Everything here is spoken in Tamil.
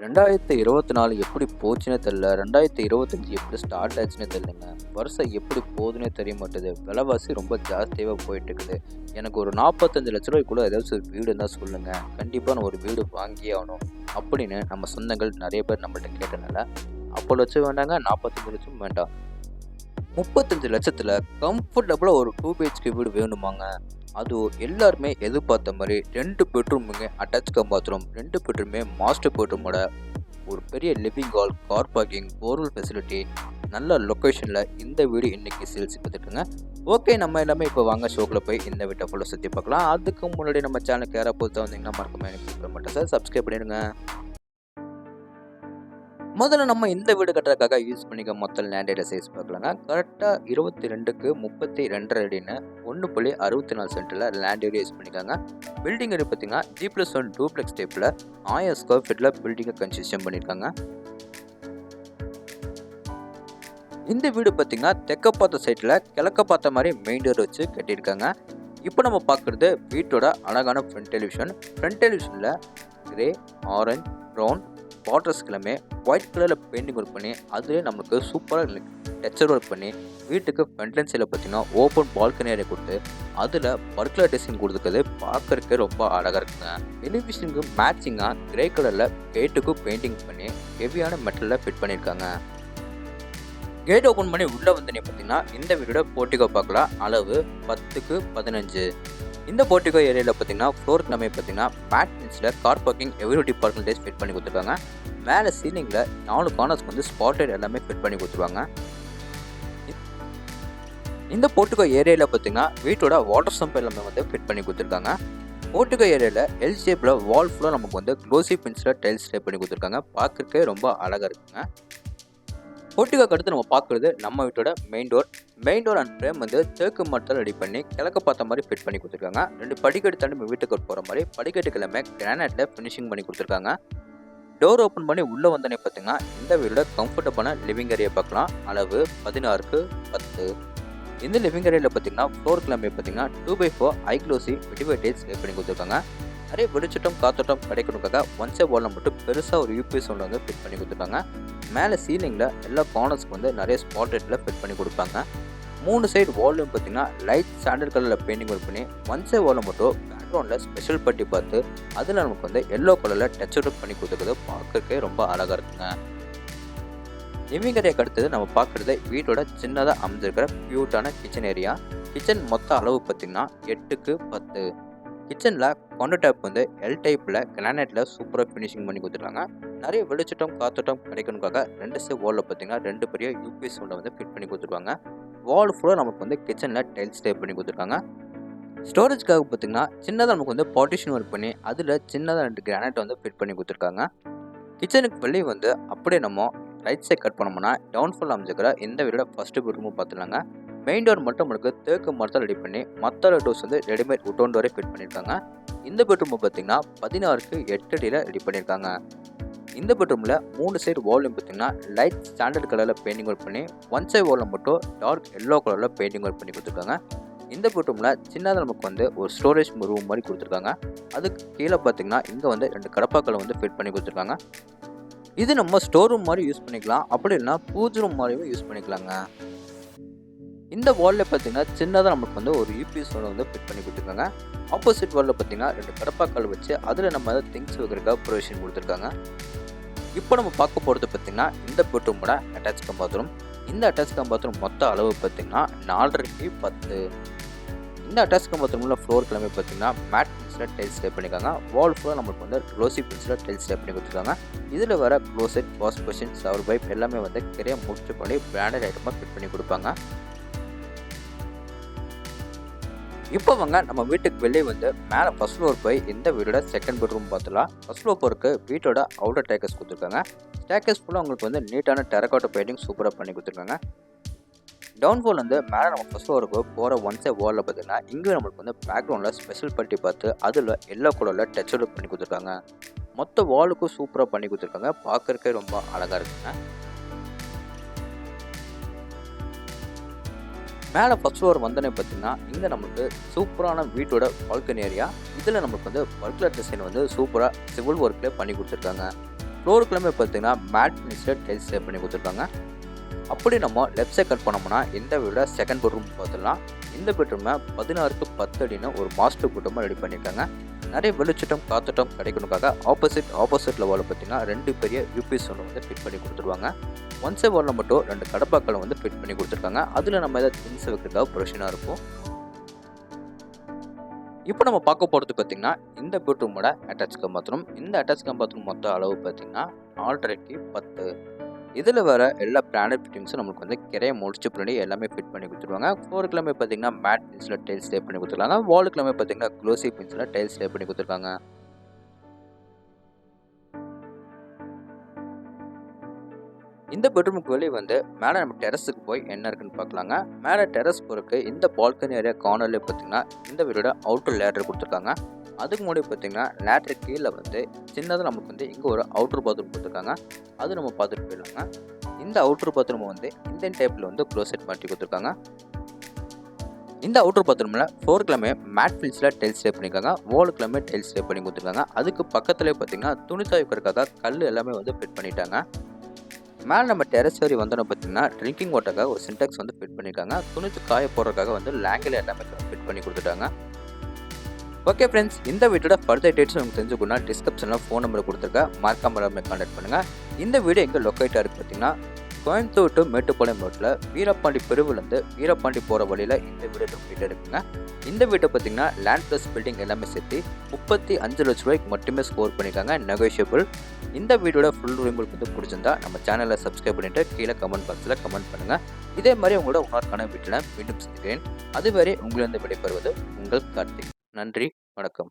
2024 எப்படி போச்சுன்னே தெரியல. 2025 எப்படி ஸ்டார்ட் ஆச்சுன்னே தெரியலங்க. வருஷம் எப்படி போகுதுன்னே தெரிய மாட்டுது. விலைவாசி ரொம்ப ஜாஸ்தியாவே போயிட்டு இருக்குது. எனக்கு ஒரு 45 லட்ச ரூபாய்க்குள்ள ஏதாச்சும் ஒரு வீடு இருந்தால் சொல்லுங்க. கண்டிப்பாக நான் ஒரு வீடு வாங்கியே ஆகணும் அப்படின்னு நம்ம சொந்தங்கள் நிறைய பேர் நம்மள்ட்ட கேட்டனால 50 லட்சம் வேண்டாங்க, 45 லட்சம் வேண்டாம், 35 லட்சத்தில் கம்ஃபர்டபுளாக ஒரு 2 பிஹெச்கே வீடு வேணுமாங்க. அதுவும் எல்லாருமே எதிர்பார்த்த மாதிரி 2 பெட்ரூமுங்க, அட்டாச் கம் பாத்ரூம், 2 பெட்ரூமே மாஸ்டர் பெட்ரூமோட ஒரு பெரிய living hall, car parking, borewell facility, நல்ல லொக்கேஷனில் இந்த வீடு இன்றைக்கி சேல்ஸ் பார்த்துட்டுங்க. ஓகே, நம்ம எல்லாமே இப்போ வாங்க ஷோக்கில் போய் இந்த வீட்டை ஃபுல்லாக சுற்றி பார்க்கலாம். அதுக்கு முன்னாடி நம்ம சேனலுக்கு யாராவது புதுசாக வந்தீங்கன்னா மறக்காம எனக்கு மாட்டேன் சார், சப்ஸ்கிரைப் பண்ணிடுங்க. முதல்ல நம்ம இந்த வீடு கட்டுறதுக்காக யூஸ் பண்ணிக்க மொத்த லேண்ட் ஏரியா சைஸ் பார்க்கலாங்க. கரெக்டாக 22க்கு 32 அடின்னு 1.64 சென்டில் லேண்ட் ஏரியா யூஸ் பண்ணிக்காங்க. பில்டிங் ஏரியா பார்த்தீங்கன்னா G+1 டூப்ளெக்ஸ் டைப்பில் 1000 ஸ்கொயர் ஃபீட்டில் பில்டிங்கை கன்ஸ்ட்ரக்ஷன் பண்ணியிருக்காங்க. இந்த வீடு பார்த்தீங்கன்னா தெற்க பார்த்த சைட்டில் கிழக்க பார்த்த மாதிரி மெயின் டோர் வச்சு கட்டியிருக்காங்க. இப்போ நம்ம பார்க்குறது வீட்டோட அழகான ஃப்ரண்ட் டெலிவிஷன். ஃப்ரண்ட் டெலிவிஷனில் கிரே, ஆரஞ்ச், ப்ரௌன் பார்டர்ஸ் எல்லாமே ஒயிட் கலரில் பெயிண்டிங் ஒர்க் பண்ணி அதுலேயே நம்மளுக்கு சூப்பராக டெக்ஸ்சர் ஒர்க் பண்ணி வீட்டுக்கு ஃப்ரண்ட்லைன் சைடில் பார்த்தீங்கன்னா ஓப்பன் பால்கனி ஏரியா கொடுத்து அதில் பர்குலர் டிசைன் கொடுத்துக்கிறது பார்க்கறதுக்கு ரொம்ப அழகாக இருக்குங்க. டெலிவிஷனுக்கு மேட்சிங்காக கிரே கலரில் கேட்டுக்கும் பெயிண்டிங் பண்ணி ஹெவியான மெட்டலில் ஃபிட் பண்ணியிருக்காங்க. கேட் ஓப்பன் பண்ணி உள்ளே வந்தோடனே பார்த்தீங்கன்னா இந்த வீடோட போர்ட்டிகோ பார்க்கலாம். அளவு 10க்கு 15. இந்த போர்ட்டிகோ ஏரியாவில் பார்த்தீங்கன்னா ஃப்ளோர் எல்லாமே பார்த்தீங்கன்னா மேட்னிஸில் கார் பார்க்கிங் எவ்ரிடி பார்க்கிங் ஃபிட் பண்ணி கொடுத்துருக்காங்க. மேலே சீலிங்கில் 4 கார்னர்ஸ்க்கு வந்து ஸ்பாட்டர் எல்லாமே ஃபிட் பண்ணி கொடுத்துருவாங்க. இந்த போர்ட்டிகோ ஏரியாவில் பார்த்தீங்கன்னா வீட்டோட வாட்டர் சம்ப் எல்லாமே வந்து ஃபிட் பண்ணி கொடுத்துருக்காங்க. போர்ட்டிகோ ஏரியாவில் எல் ஷேப்பில் வால் ஃபுல்லாக நமக்கு வந்து க்ளோசி பின்ஸில் டைல்ஸ் டைப் பண்ணி கொடுத்துருக்காங்க. பார்க்கறதுக்கே ரொம்ப அழகாக இருக்குங்க. போர்ட்டிகோக்கு அடுத்து நம்ம பார்க்குறது நம்ம வீட்டோட மெயின் டோர் அண்ட் ஃப்ரேம் வந்து தேக்கு மரத்தில் ரெடி பண்ணி கிழக்க பார்த்த மாதிரி ஃபிட் பண்ணி கொடுத்துருக்காங்க. 2 படிக்கட்டு தாண்டி நம்ம வீட்டுக்கு போகிற மாதிரி படிக்கட்டுக்கு எல்லாமே கிரானைட்டில் ஃபினிஷிங் பண்ணி கொடுத்துருக்காங்க. டோர் ஓப்பன் பண்ணி உள்ளே வந்தோடனே பார்த்தீங்கன்னா இந்த வீடோட கம்ஃபர்டபுளான லிவிங் ஏரியா பார்க்கலாம். அளவு 16க்கு 10. இந்த லிவிங் ஏரியாவில் பார்த்தீங்கன்னா ஃப்ளோர் எல்லாமே பார்த்தீங்கன்னா 2x4 high glossy vitrified tiles ready பண்ணி கொடுத்துருக்காங்க. நிறைய வெளிச்சட்டம் காத்தோட்டம் கிடைக்கணுக்காக ஒன் சைட் வாலில் மட்டும் பெருசாக ஒரு யூபிஎஸ் ஒன்று வந்து ஃபிட் பண்ணி கொடுத்துருக்காங்க. மேலே சீலிங்கில் எல்லா கார்னர்ஸ்க்கு வந்து நிறைய ஸ்பாட் லைட்டில் ஃபிட் பண்ணி கொடுப்பாங்க. 3 சைடு வால்லையும் பார்த்தீங்கன்னா லைட் சாண்டல் கலரில் பெயிண்டிங் ஒர்க் பண்ணி ஒன் சைட் வாலில் மட்டும் பேக்ரவுண்டில் ஸ்பெஷல் பட்டி பார்த்து அதில் நமக்கு வந்து எல்லோ கலரில் டச் அவுட் பண்ணி கொடுத்துருக்குது பார்க்கறதுக்கே ரொம்ப அழகாக இருக்குங்க. லிவிங் ஏரியாவுக்கு அடுத்தது நம்ம பார்க்குறது வீட்டோட சின்னதாக அமைஞ்சிருக்கிற க்யூட்டான கிச்சன் ஏரியா. கிச்சன் மொத்த அளவு பார்த்திங்கன்னா 8க்கு 10. கிச்சனில் கவுண்டர் டாப் வந்து எல் டைப்பில் கிரானைட்டில் சூப்பராக ஃபினிஷிங் பண்ணி கொடுத்துருக்காங்க. நிறைய வெளிச்சட்டம் காத்தோட்டம் கிடைக்கணுக்காக 2 சைடு வாலில் பார்த்தீங்கன்னா 2 பெரிய யூபிஎஸ் ஒன்றை வந்து ஃபிட் பண்ணி கொடுத்துருவாங்க. வால் ஃபுல்லாக நமக்கு வந்து கிச்சனில் டைல்ஸ் டைப் பண்ணி கொடுத்துருக்காங்க. ஸ்டோரேஜ்க்காக பார்த்தீங்கன்னா சின்னதாக நமக்கு வந்து பார்ட்டிஷன் ஒர்க் பண்ணி அதில் சின்னதாக 2 கிரானைட் வந்து ஃபிட் பண்ணி கொடுத்துருக்காங்க. கிச்சனுக்கு வெளியே வந்து அப்படியே நம்ம ரைட் சைட் கட் பண்ணோம்னா டவுன்ஃபால் அமைஞ்சிக்கிற இந்த வீடோட ஃபஸ்ட்டு பெட்ரூமும் பார்த்துலாங்க. மெயின் டோர் மட்டும் நம்மளுக்கு தேக்கு மரத்தில் ரெடி பண்ணி மற்ற டோர்ஸ் வந்து ரெடிமேட் உட்டோன் டோரே ஃபிட் பண்ணியிருக்காங்க. இந்த பெட்ரூம் பார்த்தீங்கன்னா 16க்கு 8 அடியில் ரெடி பண்ணியிருக்காங்க. இந்த பெட்ரூமில் 3 சைடு வால்லையும் பார்த்தீங்கன்னா லைட் ஸ்டாண்டர்ட் கலரில் பெயிண்டிங் ஒர்க் பண்ணி ஒன் சைடு வாலில் மட்டும் டார்க் எல்லோ கலரில் பெயிண்டிங் ஒர்க் பண்ணி கொடுத்துருக்காங்க. இந்த பெட்ரூமில் சின்னதாக நமக்கு வந்து ஒரு ஸ்டோரேஜ் ரூம் மாதிரி கொடுத்துருக்காங்க. அதுக்கு கீழே பார்த்தீங்கன்னா இங்கே வந்து 2 கடப்பாக்களை வந்து ஃபிட் பண்ணி கொடுத்துருக்காங்க. இது நம்ம ஸ்டோர் ரூம் மாதிரி யூஸ் பண்ணிக்கலாம், அப்படி இல்லைன்னா பூஜை ரூம் மாதிரியும் யூஸ் பண்ணிக்கலாங்க. இந்த வாலில் பார்த்தீங்கன்னா சின்னதாக நமக்கு வந்து ஒரு யூபிஎஸ் வந்து ஃபிட் பண்ணி கொடுத்துருக்காங்க. ஆப்போசிட் வாலில் பார்த்தீங்கன்னா 2 கடப்பாக்கள் வச்சு அதில் நம்ம திங்ஸ் வைக்கிறதுக்காக ப்ரொவிஷன் கொடுத்துருக்காங்க. இப்போ நம்ம பார்க்க போகிறது பார்த்தீங்கன்னா இந்த பெட்ரூமோட அட்டாச் கம் பாத்ரூம். இந்த அட்டாச் கம் பாத்ரூம் மொத்த அளவு பார்த்தீங்கன்னா 4க்கு 10. இந்த அட்டாச் கம் பாத்ரூமில் ஃப்ளோர் கிளம்பி பார்த்தீங்கன்னா மேட் பின்ஸில் டைல்ஸ் டைப் பண்ணியிருக்காங்க. வால் ஃபுல்லாக நம்மளுக்கு வந்து க்ளோசி பின்ஸில் டைல்ஸ் டைப் பண்ணி கொடுத்துருக்காங்க. இதில் வர closet, wash basin, shower pipe எல்லாமே வந்து நிறைய முடிச்சு பண்ணி பிராண்டட் ஐட்டமாக ஃபிட் பண்ணி கொடுப்பாங்க. இப்போ வாங்க நம்ம வீட்டுக்கு வெளியே வந்து மேலே ஃபர்ஸ்ட் ஃப்ளோர் போய் இந்த வீடோட செகண்ட் பெட்ரூம் பார்த்துலாம். ஃபர்ஸ்ட் ஃப்ளோர் போருக்கு வீட்டோட அவுட்டர் டேக்கஸ் கொடுத்துருக்காங்க. ஸ்டேக்கஸ் ஃபுல்லாக உங்களுக்கு வந்து நீட்டான டெரகோட்டா பெயிண்டிங் சூப்பராக பண்ணி கொடுத்துருக்காங்க. டவுன்ஃபால் வந்து மேலே நம்ம ஃபர்ஸ்ட் ஃப்ளோருக்கு போகிற ஒன் சைட் வாலில் பார்த்தீங்கன்னா இங்கே நம்மளுக்கு வந்து பேக்ரவுண்டில் ஸ்பெஷல் பட்டி பார்த்து அதில் எல்லோ கலரில் டச் அவுட் பண்ணி கொடுத்துருக்காங்க. மொத்த வாலுக்கும் சூப்பராக பண்ணி கொடுத்துருக்காங்க. பார்க்கறக்கே ரொம்ப அழகாக இருக்குங்க. மேலே ஃபர்ஸ்ட் ஃப்ளோர் வந்தோடனே பார்த்தீங்கன்னா இங்கே நமக்கு சூப்பரான வீட்டோட பால்கனி ஏரியா. இதில் நமக்கு வந்து பர்குலர் டிசைன் வந்து சூப்பராக சிவில் ஒர்க்கில் பண்ணி கொடுத்துருக்காங்க. ஃப்ளோருக்குலாமே பார்த்தீங்கன்னா மேட் ஃபினிஷில் டைல்ஸ் லே பண்ணி கொடுத்துருக்காங்க. அப்படி நம்ம லெஃப்ட் சைட் கட் பண்ணோம்னா இந்த வீட செகண்ட் பெட்ரூம் பார்த்துடலாம். இந்த பெட்ரூமை 16க்கு 10 அடின்னு ஒரு மாஸ்டர் பெட்ரூமாக ரெடி பண்ணியிருக்காங்க. நிறைய வெளிச்சட்டம் காத்தோட்டம் கிடைக்கணுக்காக ஆப்போசிட் லெவலில் பார்த்தீங்கன்னா 2 பெரிய யூபிஎஸ் ஒன்று வந்து ஃபிட் பண்ணி கொடுத்துருவாங்க. ஒன் சைட் வாலில் மட்டும் 2 கடப்பாக்களை வந்து ஃபிட் பண்ணி கொடுத்துருக்காங்க. அதில் நம்ம ஏதாவது திங்ஸ் வைக்கிறதுக்காக ப்ரொவிஷனாக இருக்கும். இப்போ நம்ம பார்க்க போகிறது பார்த்தீங்கன்னா இந்த பெட்ரூமோட அட்டாச் கம் பாத்ரூம். இந்த அட்டாச் கம் பாத்ரூம் மொத்த அளவு பார்த்தீங்கன்னா 4.5க்கு 10. இதில் வர எல்லா பிராண்டட் ஃபிட்டிங்ஸும் நம்மளுக்கு வந்து கிரைய முடிச்சு பின்னாடி எல்லாமே ஃபிட் பண்ணி கொடுத்துருவாங்க. ஃப்ளோருக்குலாமே பார்த்தீங்கன்னா மேட் பின்ஸில் டைல்ஸ் லே பண்ணி கொடுத்துருக்காங்க. வாலுக்குலாமே பார்த்தீங்கன்னா க்ளோசி பின்ஸில் டைல்ஸ் லே பண்ணி கொடுத்துருக்காங்க. இந்த பெட்ரூமுக்கு வெளியே வந்து மேலே நம்ம டெரஸுக்கு போய் என்ன இருக்குன்னு பார்க்கலாங்க. மேலே டெரஸ் போகிறதுக்கு இந்த பால்கனி ஏரியா கார்னர்லேயே பார்த்தீங்கன்னா இந்த வீடோட அவுட்டர் லேடர் கொடுத்துருக்காங்க. அதுக்கு முன்னாடி பார்த்தீங்கன்னா லேடர் கீழே வந்து சின்னதாக நமக்கு வந்து இங்கே ஒரு அவுட்டர் பாத்ரூம் கொடுத்துருக்காங்க. அது நம்ம பார்த்துட்டு போயிடலாங்க. இந்த அவுட்டர் பாத்ரூம் வந்து இந்தியன் டைப்பில் வந்து க்ளோசெட் மாட்டி கொடுத்துருக்காங்க. இந்த அவுட்டர் பாத்ரூமில் ஃப்ளோருக்குலாமே மேட் ஃபில்ஸில் டைல்ஸ் லே பண்ணியிருக்காங்க. வாலுக்குலாமே டைல்ஸ் லே பண்ணி கொடுத்துருக்காங்க. அதுக்கு பக்கத்துலேயே பார்த்தீங்கன்னா துணி துவைக்கிறதுக்காக கல் எல்லாமே வந்து ஃபிட் பண்ணிட்டாங்க. மேலே நம்ம டெரஸ் ஏறி வந்தோன்னு பார்த்தீங்கன்னா ட்ரிங்கிங் வாட்டருக்காக ஒரு சின்டெக்ஸ் வந்து ஃபிட் பண்ணியிருக்காங்க. துணித்து காய போடுறதுக்காக வந்து லேங்கில் எல்லாமே ஃபிட் பண்ணி கொடுத்துட்டாங்க. ஓகே ஃப்ரெண்ட்ஸ், இந்த வீட்டோட ஃபர்தர் டீடைல்ஸ் உங்களுக்கு தெரிஞ்சுக்கணும்னா டிஸ்கிரிப்ஷனில் ஃபோன் நம்பர் கொடுத்துருக்கேன். மறக்காம கான்டாக்ட் பண்ணுங்கள். இந்த வீடு எங்கே லொக்கேட்டாக இருக்குது பார்த்தீங்கன்னா கோயம்புத்தூர் டு மேட்டுப்பாளையம் ரோட்டில் வீரபாண்டி பிரிவுலேருந்து வீரபாண்டி போகிற வழியில் இந்த வீடு லொக்கேட் இருக்குங்க. இந்த வீட்டை பார்த்தீங்கன்னா லேண்ட் ப்ளஸ் பில்டிங் எல்லாமே சேர்த்து 35 லட்ச ரூபாய்க்கு மட்டுமே ஸ்கோர் பண்ணியிருக்காங்க. நெகோஷியபிள். இந்த வீடியோட ஃபுல் உங்களுக்கு வந்து பிடிச்சிருந்தா நம்ம சேனலை சப்ஸ்கிரைப் பண்ணிவிட்டு கீழே கமெண்ட் பாக்ஸில் கமெண்ட் பண்ணுங்கள். இதே மாதிரி உங்களோட இன்னொரு வீட்டில் மீண்டும் சந்திக்கிறேன். அதுவரை உங்களிருந்து விடைபெறுவது உங்கள் கார்த்திக். நன்றி, வணக்கம்.